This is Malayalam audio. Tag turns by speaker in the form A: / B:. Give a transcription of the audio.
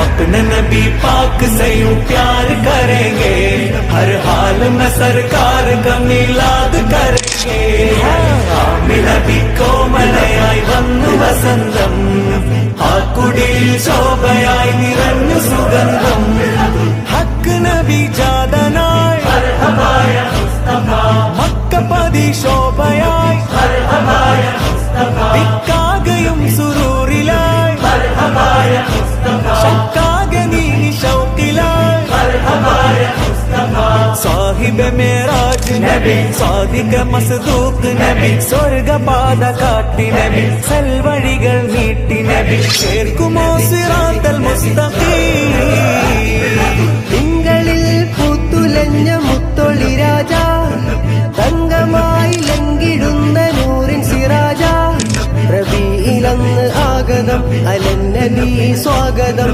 A: अपने नबी पाक से यूं प्यार करेंगे, हर हाल में सरकार का मिलाद करेंगे। ആമിന നബി കോമളയായി വന്നു വസന്തം, ആ കുടിയിൽ ശോഭയായി നിറഞ്ഞു സുഗന്ധം. ഹക്ക് നബി ജാതനായി മർഹബായ മുസ്തഫ, മക്കപതി ശോഭയായി മർഹബായ മുസ്തഫ, ദിക്കാകയും സുറൂറിലായി മർഹബായ മുസ്തഫ, ശക്കാകെ നീ ശൗഖിലായി മർഹബായ മുസ്തഫ. സാഹിബ് മേറാജ് നബി, സാദിഖ മസ്ദൂഖ് നബി, സ്വർഗപാത കാട്ടി നബി, സൽവഴികൾ നീട്ടി നബി, ചേർക്കുമോ സിറാത്തൽ മുസ്തഖീം.
B: തിങ്കളിൽ പൂത്തുലഞ്ഞ മുത്തൊളി രാജ, തങ്കമായി ലംഘിടുന്ന നൂറിൻ സിറാജ, റബീഇലന്ന് ആഗതം അലൻ നബി സ്വാഗതം.